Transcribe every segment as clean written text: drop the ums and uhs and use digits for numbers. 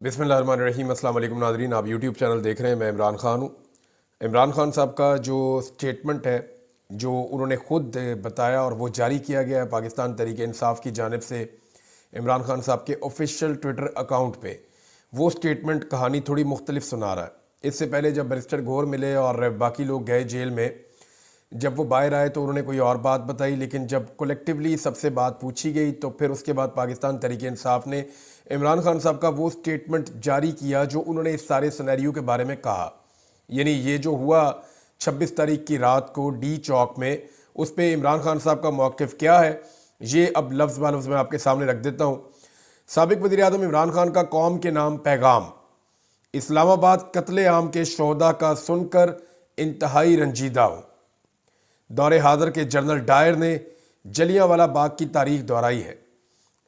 बिस्मिल्लाहिर्रहमानिर्रहीम। अस्सलाम वालेकुम नाज़रीन, आप यूट्यूब चैनल देख रहे हैं। मैं इमरान ख़ान हूँ। इमरान ख़ान साहब का जो स्टेटमेंट है, जो उन्होंने ख़ुद बताया और वो जारी किया गया है पाकिस्तान तहरीक इंसाफ की जानिब से इमरान ख़ान साहब के ऑफिशियल ट्विटर अकाउंट पे, वो स्टेटमेंट कहानी थोड़ी मुख्तलिफ सुना रहा है। इससे पहले जब बैरिस्टर गौर मिले और बाकी लोग गए जेल में, जब वो बाहर आए तो उन्होंने कोई और बात बताई, लेकिन जब कलेक्टिवली सबसे बात पूछी गई तो फिर उसके बाद पाकिस्तान तहरीक इंसाफ ने इमरान खान साहब का वो स्टेटमेंट जारी किया जो उन्होंने इस सारे सिनेरियो के बारे में कहा। यानी ये जो हुआ 26 तारीख की रात को डी चौक में, उस पर इमरान खान साहब का मौक़िफ़ क्या है, ये अब लफ्ज़ ब लफ्ज़ मैं आपके सामने रख देता हूँ। साबिक़ वज़ीर-ए-आज़म इमरान खान का कौम के नाम पैगाम। इस्लामाबाद कत्ले आम के शोहदा का सुनकर इंतहाई रंजीदा हूँ। दौरे हाज़र के जनरल डायर ने जलियांवाला बाग की तारीख दोहराई है।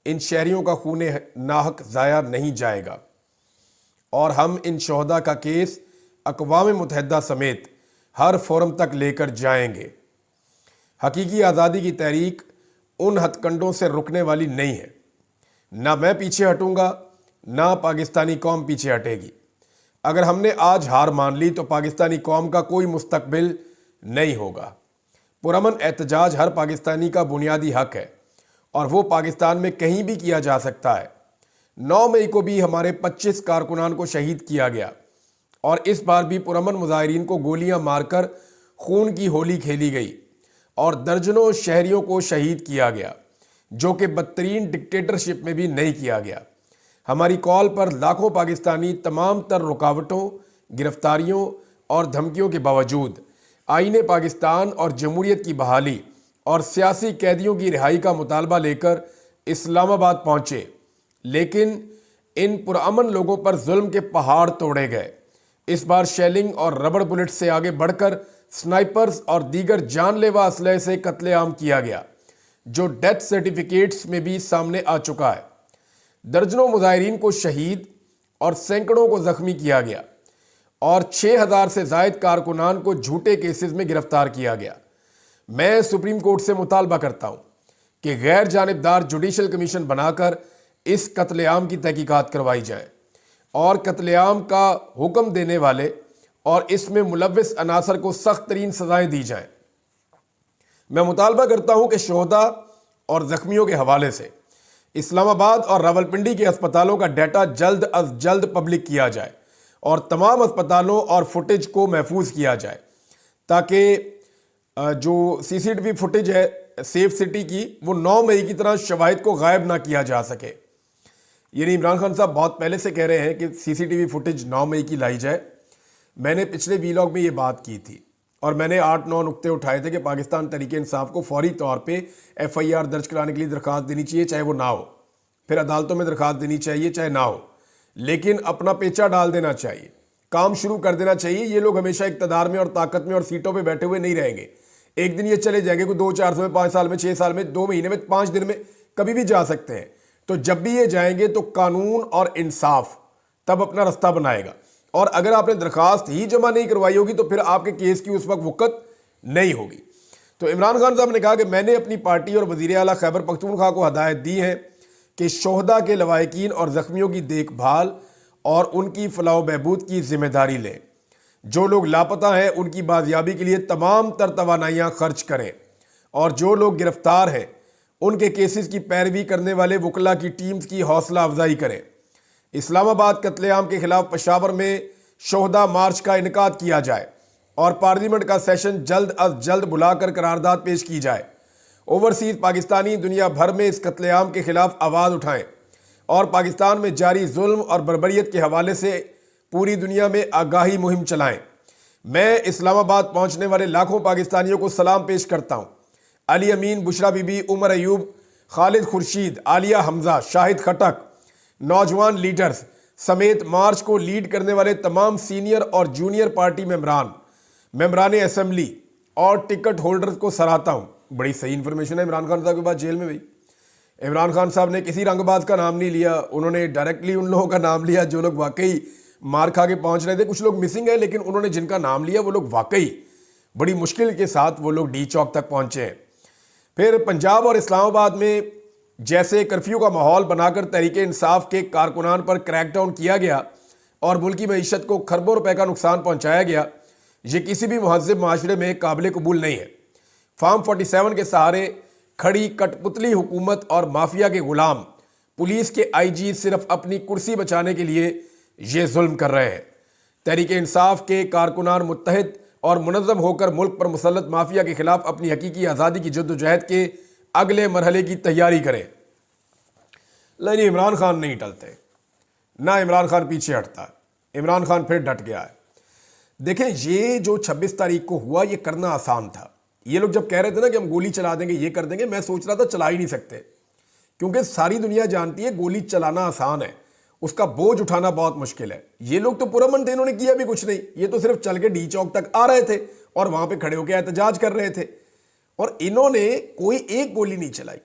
इन शहरियों का खून नाहक ज़ाया नहीं जाएगा और हम इन शोहदा का केस अक़वाम मुत्तहिदा समेत हर फोरम तक लेकर जाएंगे। हकीकी आज़ादी की तहरीक उन हथकंडों से रुकने वाली नहीं है। ना मैं पीछे हटूंगा, ना पाकिस्तानी कौम पीछे हटेगी। अगर हमने आज हार मान ली तो पाकिस्तानी कौम का कोई मुस्तकबिल नहीं होगा। पुरअमन एहतजाज हर पाकिस्तानी का बुनियादी हक है और वो पाकिस्तान में कहीं भी किया जा सकता है। 9 मई को भी हमारे 25 कारकुनान को शहीद किया गया और इस बार भी पुरअमन मुजाहिरीन को गोलियां मारकर खून की होली खेली गई और दर्जनों शहरियों को शहीद किया गया, जो कि बदतरीन डिक्टेटरशिप में भी नहीं किया गया। हमारी कॉल पर लाखों पाकिस्तानी तमाम तर रुकावटों, गिरफ्तारियों और धमकियों के बावजूद आईने पाकिस्तान और जमहूरियत की बहाली और सियासी कैदियों की रिहाई का मुतालबा लेकर इस्लामाबाद पहुंचे, लेकिन इन पुरअमन लोगों पर जुल्म के पहाड़ तोड़े गए। इस बार शेलिंग और रबड़ बुलेट से आगे बढ़कर स्नाइपर्स और दीगर जानलेवा असलहे से कत्लेआम किया गया, जो डेथ सर्टिफिकेट्स में भी सामने आ चुका है। दर्जनों मुजाहिरीन को शहीद और सैकड़ों को जख्मी किया गया और 6000 से जायद कारकुनान को झूठे केसेस में गिरफ्तार किया गया। मैं सुप्रीम कोर्ट से मुतालबा करता हूं कि गैर जानिबदार जुडिशल कमीशन बनाकर इस कत्लेआम की तहकीकात करवाई जाए और कत्लेआम का हुक्म देने वाले और इसमें मुलव्विस अनासर को सख्त तरीन सजाएं दी जाएं। मैं मुतालबा करता हूं कि शोहदा और जख्मियों के हवाले से इस्लामाबाद और रावलपिंडी के अस्पतालों का डाटा जल्द अज जल्द पब्लिक किया जाए और तमाम अस्पतालों और फुटेज को महफूज किया जाए, ताकि जो सीसीटीवी फुटेज है सेफ सिटी की, वो 9 मई की तरह शवाहिद को गायब ना किया जा सके। यानी इमरान खान साहब बहुत पहले से कह रहे हैं कि सीसीटीवी फुटेज 9 मई की लाई जाए। मैंने पिछले वीलॉग में ये बात की थी और मैंने 8-9 नुक्ते उठाए थे कि पाकिस्तान तहरीक इंसाफ को फौरी तौर पे FIR दर्ज कराने के लिए दरख्वास्त देनी चाहिए, चाहे वो ना हो, फिर अदालतों में दरख्वास्त देनी चाहिए चाहे ना हो, लेकिन अपना पेचा डाल देना चाहिए, काम शुरू कर देना चाहिए। ये लोग हमेशा इक़्तिदार में और ताकत में और सीटों पे बैठे हुए नहीं रहेंगे। एक दिन ये चले जाएंगे, कोई 2-4 साल में, 5 साल में, 6 साल में, 2 महीने में, 5 दिन में, कभी भी जा सकते हैं। तो जब भी ये जाएंगे तो कानून और इंसाफ तब अपना रास्ता बनाएगा। और अगर आपने दरखास्त ही जमा नहीं करवाई होगी तो फिर आपके केस की उस वक्त वक़्त नहीं होगी। तो इमरान खान साहब ने कहा कि मैंने अपनी पार्टी और वज़ीर आला खैबर पख्तूनख्वा को हदायत दी है कि शोहदा के लवाहिकीन और ज़ख्मियों की देखभाल और उनकी फलाह बहबूद की जिम्मेदारी लें। जो लोग लापता हैं उनकी बाजियाबी के लिए तमाम तर तवानाइयाँ खर्च करें और जो लोग गिरफ्तार हैं उनके केसेस की पैरवी करने वाले वकला की टीम्स की हौसला अफजाई करें। इस्लामाबाद कत्लेआम के खिलाफ पेशावर में शोहदा मार्च का इनकाद किया जाए और पार्लियामेंट का सेशन जल्द अज जल्द बुलाकर करारदाद पेश की जाए। ओवरसीज पाकिस्तानी दुनिया भर में इस कत्लेआम के खिलाफ आवाज़ उठाएं और पाकिस्तान में जारी जुल्म और बर्बरियत के हवाले से पूरी दुनिया में आगाही मुहिम चलाएं। मैं इस्लामाबाद पहुंचने वाले लाखों पाकिस्तानियों को सलाम पेश करता हूं। अली अमीन, बुशरा बीबी, उमर अयूब, खालिद खुर्शीद, आलिया हमजा, शाहिद खटक, नौजवान लीडर्स समेत मार्च को लीड करने वाले तमाम सीनियर और जूनियर पार्टी मेंबरान असेंबली और टिकट होल्डर्स को सराहता हूँ। बड़ी सही इंफॉर्मेशन है इमरान खान साहब के बाद जेल में भाई। इमरान खान साहब ने किसी रंगबाज का नाम नहीं लिया, उन्होंने डायरेक्टली उन लोगों का नाम लिया जो लोग वाकई मार खा के पहुंच रहे थे। कुछ लोग मिसिंग है, लेकिन उन्होंने जिनका नाम लिया वो लोग वाकई बड़ी मुश्किल के साथ वो लोग डी चौक तक पहुंचे हैं। फिर पंजाब और इस्लामाबाद में जैसे कर्फ्यू का माहौल बनाकर तहरीक इंसाफ के कारकुनान पर क्रैकडाउन किया गया और मुल्की मईशत को खरबों रुपए का नुकसान पहुंचाया गया, ये किसी भी महज़ब माशरे में काबिल कबूल नहीं है। फार्म 47 के सहारे खड़ी कठपुतली हुकूमत और माफिया के गुलाम पुलिस के आईजी सिर्फ अपनी कुर्सी बचाने के लिए ये जुल्म कर रहे हैं। तहरीक इंसाफ के कारकुनान मुत्तहिद और मुनज़्ज़म होकर मुल्क पर मुसल्लत माफिया के खिलाफ अपनी हकीकी आज़ादी की जद्दोजहद के अगले मरहले की तैयारी करें। लेकिन इमरान खान नहीं टलते, ना इमरान खान पीछे हटता है। इमरान खान फिर डट गया है। देखें, ये जो 26 तारीख को हुआ ये करना आसान था। ये लोग जब कह रहे थे ना कि हम गोली चला देंगे, ये कर देंगे, मैं सोच रहा था चला ही नहीं सकते, क्योंकि सारी दुनिया जानती है गोली चलाना आसान है, उसका बोझ उठाना बहुत मुश्किल है। ये लोग तो पुरअमन थे, इन्होंने किया भी कुछ नहीं। ये तो सिर्फ चल के डी चौक तक आ रहे थे और वहां पे खड़े होकर एहतजाज कर रहे थे, और इन्होंने कोई एक गोली नहीं चलाई,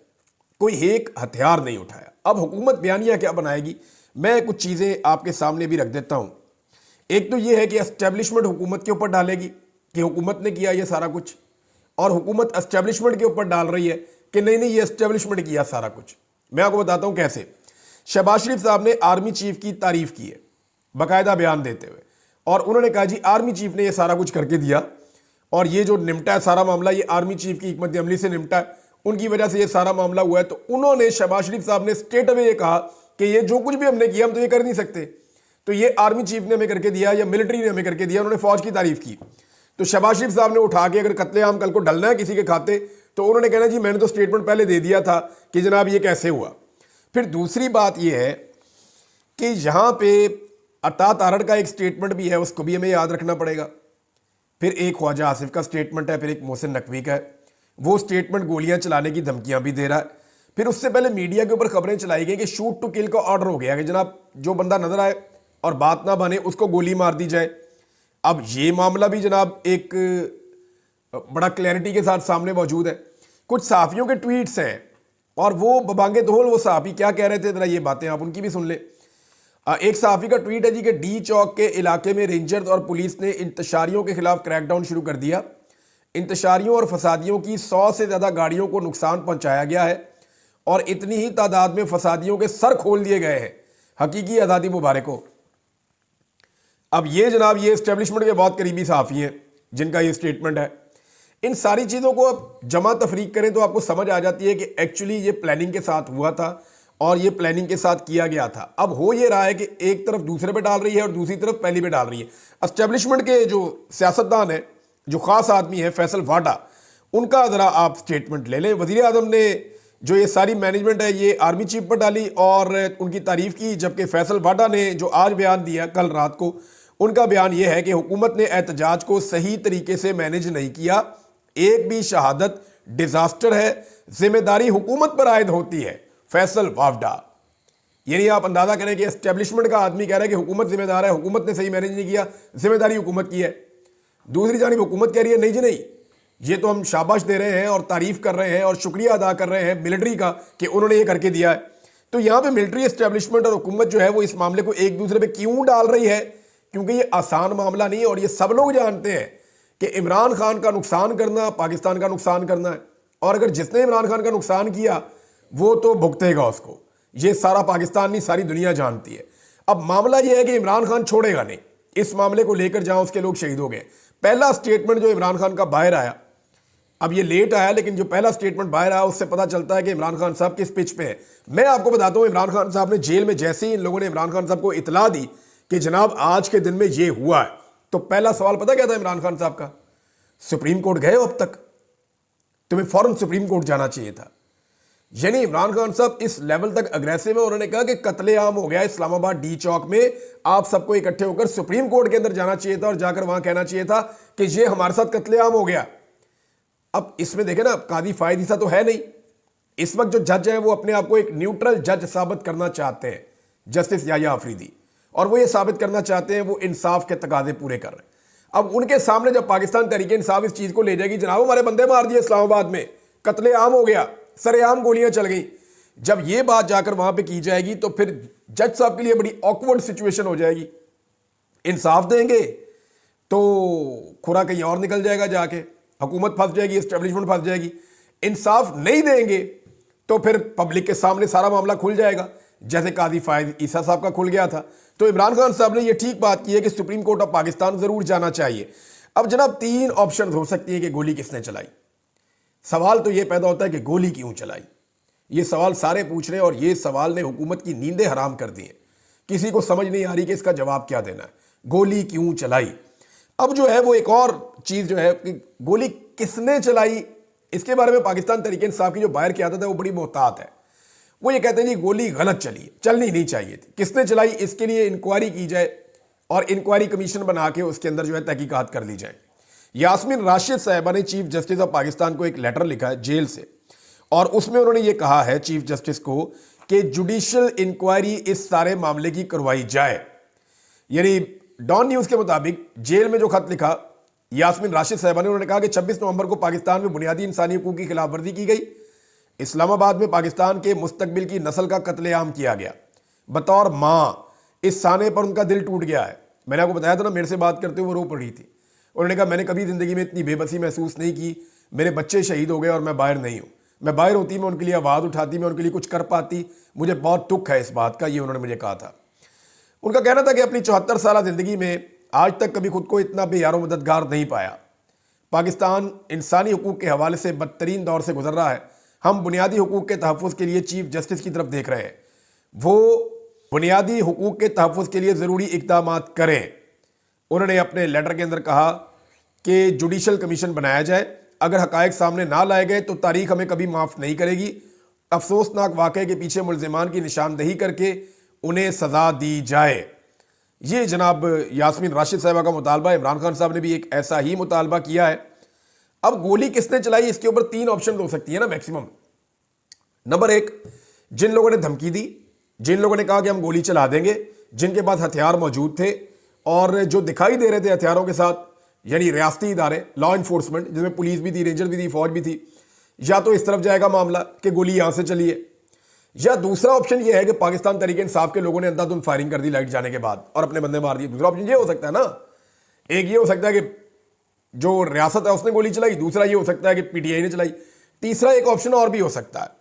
कोई एक हथियार नहीं उठाया। अब हुकूमत बयानिया क्या बनाएगी, मैं कुछ चीजें आपके सामने भी रख देता हूं। एक तो यह है कि एस्टेब्लिशमेंट हुकूमत के ऊपर डालेगी कि हुकूमत ने किया ये सारा कुछ, और हुकूमत एस्टेब्लिशमेंट के ऊपर डाल रही है कि नहीं नहीं ये एस्टेब्लिशमेंट किया सारा कुछ। मैं आपको बताता हूं कैसे। शहबाज शरीफ साहब ने आर्मी चीफ की तारीफ की है बाकायदा बयान देते हुए, और उन्होंने कहा जी आर्मी चीफ ने ये सारा कुछ करके दिया, और ये जो निपटा है सारा मामला ये आर्मी चीफ की हिकमत अमली से निपटा है, उनकी वजह से ये सारा मामला हुआ है। तो उन्होंने शहबाज शरीफ साहब ने स्ट्रेट अवे ये कहा कि ये जो कुछ भी हमने किया हम तो ये कर नहीं सकते, तो ये आर्मी चीफ ने हमें करके दिया या मिलिट्री ने हमें करके दिया। उन्होंने फौज की तारीफ की। तो शहबाज शरीफ साहब ने उठा के अगर कत्लेआम कल को डलना है किसी के खाते तो उन्होंने कहना जी मैंने तो स्टेटमेंट पहले दे दिया था कि जनाब ये कैसे हुआ। फिर दूसरी बात यह है कि यहां पे अता तारड़ का एक स्टेटमेंट भी है, उसको भी हमें याद रखना पड़ेगा। फिर एक ख्वाजा आसिफ का स्टेटमेंट है, फिर एक मोहसिन नकवी का है। वो स्टेटमेंट गोलियां चलाने की धमकियां भी दे रहा है। फिर उससे पहले मीडिया के ऊपर खबरें चलाई गई कि शूट टू किल का ऑर्डर हो गया कि जनाब जो बंदा नजर आए और बात ना बने उसको गोली मार दी जाए। अब ये मामला भी जनाब एक बड़ा क्लैरिटी के साथ सामने मौजूद है। कुछ सहाफियों के ट्वीट्स हैं और वो बबांगे दोहल वो सहाफी क्या कह रहे थे, जरा ये बातें आप उनकी भी सुन ले। एक सहाफी का ट्वीट है जी कि डी चौक के इलाके में रेंजर्स और पुलिस ने इंतशारियों के खिलाफ क्रैकडाउन शुरू कर दिया। इंतशारियों और फसादियों की 100 से ज़्यादा गाड़ियों को नुकसान पहुंचाया गया है और इतनी ही तादाद में फसादियों के सर खोल दिए गए हैं। हकीकी आज़ादी मुबारक हो। अब ये जनाब ये एस्टेब्लिशमेंट के बहुत करीबी सहाफ़ी हैं जिनका ये स्टेटमेंट है। इन सारी चीज़ों को आप जमा तफरीक करें तो आपको समझ आ जाती है कि एक्चुअली ये प्लानिंग के साथ हुआ था और ये प्लानिंग के साथ किया गया था। अब हो ये रहा है कि एक तरफ दूसरे पे डाल रही है और दूसरी तरफ पहली पे डाल रही है। एस्टेब्लिशमेंट के जो सियासतदान है, जो ख़ास आदमी है फैसल वाडा, उनका ज़रा आप स्टेटमेंट ले लें। वज़ीर आज़म ने जो ये सारी मैनेजमेंट है ये आर्मी चीफ पर डाली और उनकी तारीफ़ की, जबकि फैसल वाडा ने जो आज बयान दिया कल रात को, उनका बयान यह है कि हुकूमत ने एहतजाज को सही तरीके से मैनेज नहीं किया। एक भी शहादत डिजास्टर है, जिम्मेदारी हुकूमत पर आयद होती है। फैसल वावडा, यानी आप अंदाजा करें कि एस्टेब्लिशमेंट का आदमी कह रहा है कि हुकूमत जिम्मेदार है, हुकूमत ने सही मैनेज नहीं किया, जिम्मेदारी हुकूमत की है। दूसरी जानिब हुकूमत कह रही है नहीं जी नहीं, ये तो हम शाबाश दे रहे हैं और तारीफ कर रहे हैं और शुक्रिया अदा कर रहे हैं मिलिट्री का कि उन्होंने ये करके दिया है। तो यहाँ पे मिलिट्री एस्टेब्लिशमेंट और हुकूमत जो है वो इस मामले को एक दूसरे पे क्यों डाल रही है, क्योंकि ये आसान मामला नहीं है और ये सब लोग जानते हैं कि इमरान खान का नुकसान करना पाकिस्तान का नुकसान करना है, और अगर जिसने इमरान खान का नुकसान किया वो तो भुगतेगा उसको। ये सारा पाकिस्तान नहीं सारी दुनिया जानती है। अब मामला ये है कि इमरान खान छोड़ेगा नहीं इस मामले को लेकर, जहां उसके लोग शहीद हो गए। पहला स्टेटमेंट जो इमरान खान का बाहर आया, अब ये लेट आया लेकिन जो पहला स्टेटमेंट बाहर आया उससे पता चलता है कि इमरान खान साहब किस पिच पे है। मैं आपको बताता हूं, इमरान खान साहब ने जेल में जैसे ही इन लोगों ने इमरान खान साहब को इतला दी कि जनाब आज के दिन में ये हुआ है, तो पहला सवाल पता क्या था इमरान खान साहब का, सुप्रीम कोर्ट गए हो अब तक, तुम्हें फौरन सुप्रीम कोर्ट जाना चाहिए था। यानी इमरान खान साहब इस लेवल तक अग्रेसिव है। उन्होंने कहा कि कत्लेआम हो गया इस्लामाबाद डी चौक में, आप सबको इकट्ठे होकर सुप्रीम कोर्ट के अंदर जाना चाहिए था और जाकर वहां कहना चाहिए था कि ये हमारे साथ कत्लेआम हो गया। अब इसमें देखें ना, कादी फायद ईसा तो है नहीं। इस वक्त जो जज है वो अपने आप को एक न्यूट्रल जज साबित करना चाहते हैं, जस्टिस याया आफरीदी, और वो ये साबित करना चाहते हैं वो इंसाफ के तकाजे पूरे कर रहे हैं। अब उनके सामने जब पाकिस्तान तहरीक इंसाफ इस चीज को ले जाएगी, जनाब हमारे बंदे मार दिए इस्लामाबाद में, कत्लेआम हो गया, सरेआम गोलियां चल गई, जब ये बात जाकर वहां पे की जाएगी तो फिर जज साहब के लिए बड़ी ऑकवर्ड सिचुएशन हो जाएगी। इंसाफ देंगे तो खुरा कहीं और निकल जाएगा, जाके हुकूमत फंस जाएगी, एस्टेब्लिशमेंट फंस जाएगी। इंसाफ नहीं देंगे तो फिर पब्लिक के सामने सारा मामला खुल जाएगा, जैसे काजी फायद ईसा साहब का खुल गया था। तो इमरान खान साहब ने यह ठीक बात की है कि सुप्रीम कोर्ट ऑफ पाकिस्तान जरूर जाना चाहिए। अब जनाब 3 ऑप्शन हो सकती है कि गोली किसने चलाई। सवाल तो यह पैदा होता है कि गोली क्यों चलाई। ये सवाल सारे पूछ रहे हैं और ये सवाल ने हुकूमत की नींदें हराम कर दी हैं। किसी को समझ नहीं आ रही कि इसका जवाब क्या देना है। गोली क्यों चलाई। अब जो है वो एक और चीज जो है कि गोली किसने चलाई, इसके बारे में पाकिस्तान तहरीक इंसाफ की जो बाहर की आदत है वो बड़ी मोहतात है। वो ये कहते हैं जी गोली गलत चली, चलनी नहीं चाहिए थी, किसने चलाई इसके लिए इंक्वायरी की जाए और इंक्वायरी कमीशन बना के उसके अंदर जो है तहकीकात कर ली जाए। यास्मीन राशिद साहिबा ने चीफ जस्टिस ऑफ पाकिस्तान को एक लेटर लिखा है जेल से, और उसमें उन्होंने ये कहा है चीफ जस्टिस को कि जुडिशियल इंक्वायरी इस सारे मामले की करवाई जाए। यानी डॉन न्यूज के मुताबिक जेल में जो खत लिखा यास्मीन राशिद साहिबा ने, उन्होंने कहा कि 26 नवंबर को पाकिस्तान में बुनियादी इंसानी हुकूक की खिलाफ वर्जी की गई। इस्लामाबाद में पाकिस्तान के मुस्तकबिल की नस्ल का कत्लेआम किया गया। बतौर मां इस साने पर उनका दिल टूट गया है। मैंने आपको बताया था ना, मेरे से बात करते हुए वो रो पड़ी थी। उन्होंने कहा मैंने कभी जिंदगी में इतनी बेबसी महसूस नहीं की। मेरे बच्चे शहीद हो गए और मैं बाहर नहीं हूं। मैं बाहर होती, मैं उनके लिए आवाज उठाती, मैं उनके लिए कुछ कर पाती। मुझे बहुत दुख है इस बात का, ये उन्होंने मुझे कहा था। उनका कहना था कि अपनी 74 साल जिंदगी में आज तक कभी खुद को इतना बेयारो मददगार नहीं पाया। पाकिस्तान इंसानी हुकूक के हवाले से बदतरीन दौर से गुजर रहा है। हम बुनियादी हुकूक के तहफ़्फ़ुज़ के लिए चीफ जस्टिस की तरफ देख रहे हैं। वो बुनियादी हुकूक के तहफ़्फ़ुज़ के लिए ज़रूरी इक़दाम करें। उन्होंने अपने लेटर के अंदर कहा कि जुडिशल कमीशन बनाया जाए। अगर हक़ाइक़ सामने ना लाए गए तो तारीख़ हमें कभी माफ़ नहीं करेगी। अफसोसनाक वाक़े के पीछे मुल्ज़िमान की निशानदही करके उन्हें सज़ा दी जाए। ये जनाब यास्मीन राशिद साहिबा का मुतालबा। इमरान खान साहब ने भी एक ऐसा ही मुतालबा किया है। अब गोली किसने चलाई, इसके ऊपर 3 ऑप्शन हो सकती है ना मैक्सिमम। नंबर 1, जिन लोगों ने धमकी दी, जिन लोगों ने कहा कि हम गोली चला देंगे, जिनके पास हथियार मौजूद थे और जो दिखाई दे रहे थे हथियारों के साथ, यानी रियासती इदारे, लॉ इन्फोर्समेंट, जिसमें पुलिस भी थी, रेंजर भी थी, फौज भी थी। या तो इस तरफ जाएगा मामला कि गोली यहां से चली है, या दूसरा ऑप्शन यह है कि पाकिस्तान तहरीक इंसाफ के लोगों ने अंधाधुंध फायरिंग कर दी लाइट जाने के बाद और अपने बंदे मार दिए। दूसरा ऑप्शन यह हो सकता है ना। एक ये हो सकता है कि जो रियासत है उसने गोली चलाई, दूसरा ये हो सकता है कि पीटीआई ने चलाई, तीसरा एक ऑप्शन और भी हो सकता है।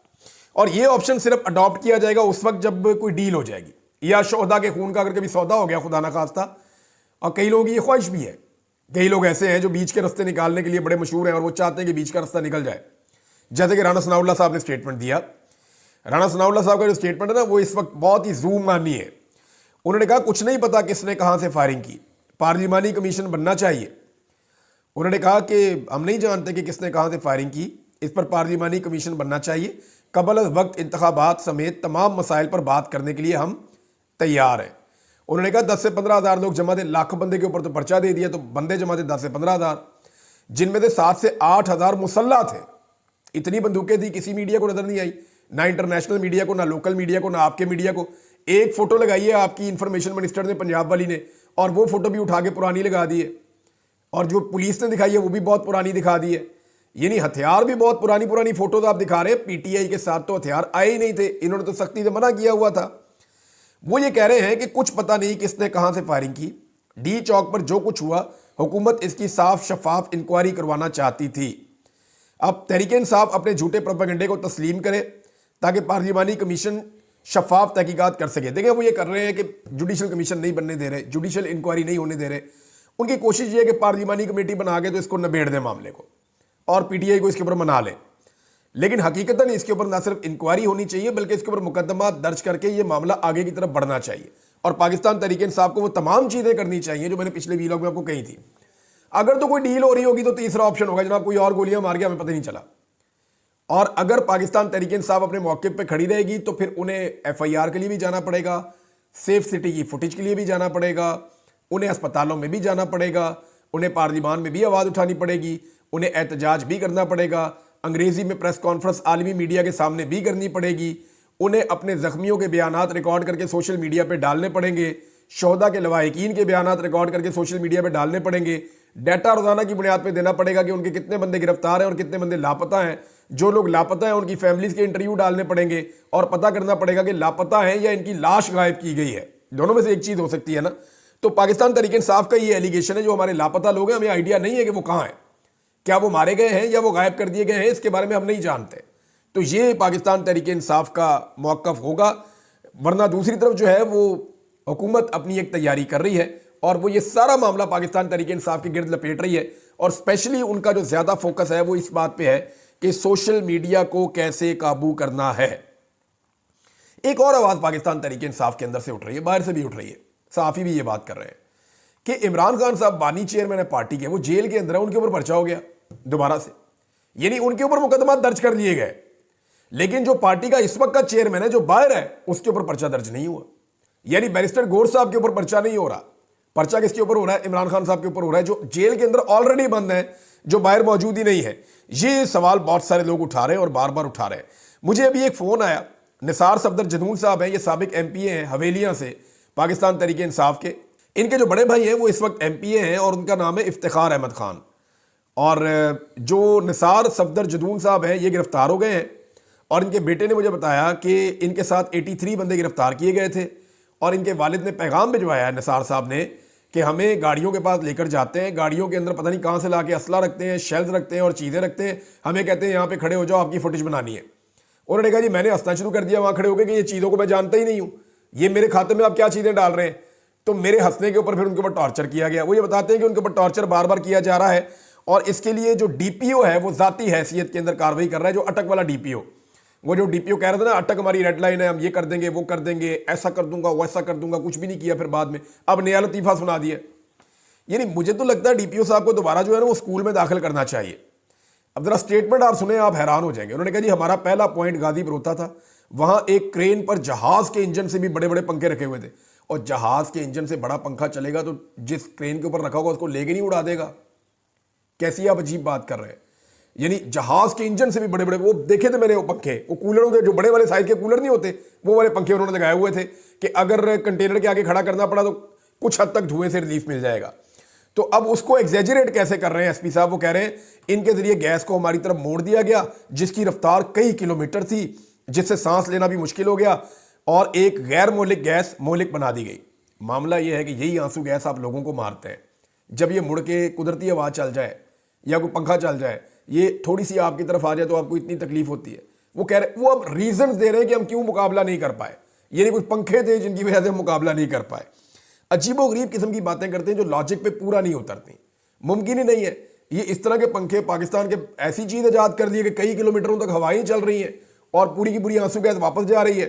और ये ऑप्शन सिर्फ अडॉप्ट किया जाएगा उस वक्त जब कोई डील हो जाएगी, या शोहदा के खून का अगर कभी सौदा हो गया खुदा ना खास्ता। और कई लोगों की ये ख्वाहिश भी है, कई लोग ऐसे हैं जो बीच के रास्ते निकालने के लिए बड़े मशहूर हैं और वो चाहते हैं कि बीच का रास्ता निकल जाए। जैसे कि राणा सनाउल्लाह साहब ने स्टेटमेंट दिया। राणा सनाउल्लाह साहब का जो स्टेटमेंट है ना, वो इस वक्त बहुत ही जूम मानी है। उन्होंने कहा कुछ नहीं पता किसने कहां से फायरिंग की, पार्लिमानी कमीशन बनना चाहिए। उन्होंने कहा कि हम नहीं जानते कि किसने कहां से फायरिंग की, इस पर पार्लिमानी कमीशन बनना चाहिए। कबल अज़ वक्त इंतखाबात समेत तमाम मसाइल पर बात करने के लिए हम तैयार हैं। उन्होंने कहा 10 से 15 हज़ार लोग जमा थे, लाख बंदे के ऊपर तो पर्चा दे दिया, तो बंदे जमा थे 10 से 15 हज़ार, जिनमें से 7 से 8 हज़ार मुसल्ला थे। इतनी बंदूकें थी, किसी मीडिया को नजर नहीं आई, ना इंटरनेशनल मीडिया को, ना लोकल मीडिया को, ना आपके मीडिया को। एक फोटो लगाई है आपकी इंफॉर्मेशन मिनिस्टर ने, पंजाब वाली ने, और वो फोटो भी उठा के पुरानी लगा दी है। और जो पुलिस ने दिखाई है वो भी बहुत पुरानी दिखा दी है। यानी हथियार भी बहुत पुरानी पुरानी फोटोज आप दिखा रहे हैं। पीटीआई के साथ तो हथियार आए ही नहीं थे, इन्होंने तो सख्ती से मना किया हुआ था। वो ये कह रहे हैं कि कुछ पता नहीं किसने कहां से फायरिंग की। डी चौक पर जो कुछ हुआ, हुकूमत इसकी साफ शफाफ इंक्वायरी करवाना चाहती थी। अब तहरीक इंसाफ अपने झूठे प्रोपेगेंडे को तस्लीम करे ताकि पार्लिमानी कमीशन शफाफ तहकीकात कर सके। देखिए वो ये कर रहे हैं कि जुडिशल कमीशन नहीं बनने दे रहे, जुडिशल इंक्वायरी नहीं होने दे रहे। उनकी कोशिश ये है कि पार्लिमानी कमेटी बना के तो इसको निबेड़ दें मामले को और पीटीआई को इसके ऊपर मना लें। लेकिन हकीकतन इसके ऊपर ना सिर्फ इंक्वायरी होनी चाहिए बल्कि इसके ऊपर मुकदमा दर्ज करके ये मामला आगे की तरफ बढ़ना चाहिए। और पाकिस्तान तहरीक इंसाफ को वो तमाम चीज़ें करनी चाहिए जो मैंने पिछले वीलॉग में आपको कही थी। अगर तो कोई डील हो रही होगी तो तीसरा ऑप्शन होगा जनाब कोई और गोलियां मार गया, हमें पता नहीं चला। और अगर पाकिस्तान तहरीक इंसाफ अपने मौके पे खड़ी रहेगी तो फिर उन्हें एफआईआर के लिए भी जाना पड़ेगा, सेफ सिटी की फुटेज के लिए भी जाना पड़ेगा, उन्हें अस्पतालों में भी जाना पड़ेगा, उन्हें पार्लिमान में भी आवाज़ उठानी पड़ेगी, उन्हें एहतजाज भी करना पड़ेगा, अंग्रेजी में प्रेस कॉन्फ्रेंस आलमी मीडिया के सामने भी करनी पड़ेगी, उन्हें अपने जख्मियों के बयानात रिकॉर्ड करके सोशल मीडिया पे डालने पड़ेंगे, शोहदा के लवाहिकीन के बयानात रिकॉर्ड करके सोशल मीडिया पे डालने पड़ेंगे, डाटा रोजाना की बुनियाद पे देना पड़ेगा कि उनके कितने बंदे गिरफ्तार हैं और कितने बंदे लापता हैं। जो लोग लापता हैं उनकी फैमिलीज के इंटरव्यू डालने पड़ेंगे और पता करना पड़ेगा कि लापता हैं या इनकी लाश गायब की गई है। दोनों में से एक चीज हो सकती है ना। तो पाकिस्तान तहरीक इंसाफ का ये एलिगेशन है जो हमारे लापता लोग हैं, हमें आइडिया नहीं है कि वो कहाँ हैं, क्या वो मारे गए हैं या वो गायब कर दिए गए हैं, इसके बारे में हम नहीं जानते। तो ये पाकिस्तान तहरीक इंसाफ का मौक़िफ़ होगा। वरना दूसरी तरफ जो है वो हुकूमत अपनी एक तैयारी कर रही है और वो ये सारा मामला पाकिस्तान तहरीक इंसाफ के गिर्द लपेट रही है। और स्पेशली उनका जो ज़्यादा फोकस है वो इस बात पे है कि सोशल मीडिया को कैसे काबू करना है। एक और आवाज़ पाकिस्तान तहरीक इंसाफ के अंदर से उठ रही है, बाहर से भी उठ रही है, सहाफ़ी भी ये बात कर रहे हैं कि इमरान खान साहब बानी चेयरमैन है पार्टी के, वो जेल के अंदर है, उनके ऊपर पर्चा हो गया दोबारा से, यानी उनके ऊपर मुकदमा दर्ज कर लिए गए, लेकिन जो पार्टी का इस वक्त का चेयरमैन है जो बाहर है उसके ऊपर पर्चा दर्ज नहीं हुआ। यानी बैरिस्टर गौर साहब के ऊपर पर्चा नहीं हो रहा। पर्चा किसके ऊपर हो रहा है? इमरान खान साहब के ऊपर हो रहा है, जो जेल के अंदर ऑलरेडी बंद है, जो बाहर मौजूद ही नहीं है। ये सवाल बहुत सारे लोग उठा रहे हैं और बार बार उठा रहे हैं। मुझे अभी एक फ़ोन आया, निसार सफदर जदून साहब हैं, ये साबिक MPA हैं हवेलियां से, पाकिस्तान तहरीक इंसाफ के। इनके जो बड़े भाई हैं वो इस वक्त MPA हैं और उनका नाम है इफ्तिखार अहमद खान। और जो निसार सफदर जदून साहब हैं ये गिरफ्तार हो गए हैं और इनके बेटे ने मुझे बताया कि इनके साथ 83 बंदे गिरफ्तार किए गए थे और इनके वालिद ने पैगाम भिजवाया है निसार साहब ने कि हमें गाड़ियों के पास लेकर जाते हैं, गाड़ियों के अंदर पता नहीं कहाँ से ला के असला रखते हैं, शेल्स रखते हैं और चीज़ें रखते हैं, हमें कहते हैं यहाँ पे खड़े हो जाओ, आपकी फुटेज बनानी है। उन्होंने कहा जी मैंने हंसना शुरू कर दिया वहाँ खड़े होकर कि ये चीज़ों को मैं जानता ही नहीं हूँ, ये मेरे खाते में आप क्या चीज़ें डाल रहे हैं। तो मेरे हंसने के ऊपर फिर उनके ऊपर टॉर्चर किया गया। वो ये बताते हैं कि उनके ऊपर टॉर्चर बार बार किया जा रहा है और इसके लिए जो DPO है वो ज़ाती हैसियत के अंदर कार्रवाई कर रहा है, जो अटक वाला DPO। वो जो DPO कह रहा था ना अटक हमारी रेड लाइन है, हम ये कर देंगे वो कर देंगे, ऐसा कर दूंगा वैसा कर दूंगा, कुछ भी नहीं किया फिर बाद में, अब नया लतीफ़ा सुना दिया। यानी मुझे तो लगता है DPO साहब को दोबारा जो है ना वो स्कूल में दाखिल करना चाहिए। अब जरा स्टेटमेंट आप सुने, आप हैरान हो जाएंगे। उन्होंने कहा जी हमारा पहला पॉइंट गाजीपुर होता था, वहां एक क्रेन पर जहाज के इंजन से भी बड़े बड़े पंखे रखे हुए थे, और जहाज के इंजन से बड़ा पंखा चलेगा तो जिस क्रेन के ऊपर रखा होगा उसको लेके नहीं उड़ा देगा। कैसी आप अजीब बात कर रहे हैं। यानी जहाज के इंजन से भी बड़े बड़े, वो देखे थे मैंने वो पंखे, वो कूलरों के जो बड़े वाले साइज के कूलर नहीं होते, वो वाले पंखे उन्होंने लगाए हुए थे कि अगर कंटेनर के आगे खड़ा करना पड़ा तो कुछ हद तक धुएं से रिलीफ मिल जाएगा। तो अब उसको एग्जैजरेट कैसे कर रहे हैं SP साहब? वो कह रहे हैं इनके जरिए गैस को हमारी तरफ मोड़ दिया गया जिसकी रफ्तार कई किलोमीटर थी, जिससे सांस लेना भी मुश्किल हो गया और एक गैर मौलिक गैस मौलिक बना दी गई। मामला यह है कि यही आंसू गैस आप लोगों को मारते हैं। जब ये मुड़ के कुदरती हवा चल जाए या कोई पंखा चल जाए, ये थोड़ी सी आपकी तरफ आ जाए तो आपको इतनी तकलीफ होती है। वो कह रहे, वो अब रीजन दे रहे हैं कि हम क्यों मुकाबला नहीं कर पाए। ये नहीं कुछ पंखे थे जिनकी वजह से हम मुकाबला नहीं कर पाए। अजीबोगरीब किस्म की बातें करते हैं जो लॉजिक पे पूरा नहीं उतरती। मुमकिन ही नहीं है। ये इस तरह के पंखे पाकिस्तान के ऐसी चीज़ ईजाद कर दी है कि कई किलोमीटरों तक हवाएं चल रही हैं और पूरी की पूरी आंसू गैस वापस जा रही है।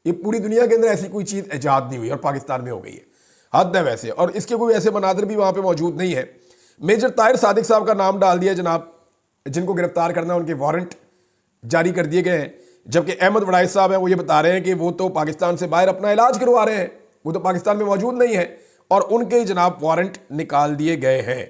ये पूरी दुनिया के अंदर ऐसी कोई चीज़ ईजाद नहीं हुई और पाकिस्तान में हो गई है। हद है वैसे, और इसके कोई ऐसे मनाजर भी वहाँ पर मौजूद नहीं है। मेजर ताहिर सादिक साहब का नाम डाल दिया जनाब, जिनको गिरफ्तार करना है, उनके वारंट जारी कर दिए गए हैं। जबकि अहमद वड़ाइस साहब हैं, वो ये बता रहे हैं कि वो तो पाकिस्तान से बाहर अपना इलाज करवा रहे हैं, वो तो पाकिस्तान में मौजूद नहीं है और उनके जनाब वारंट निकाल दिए गए हैं।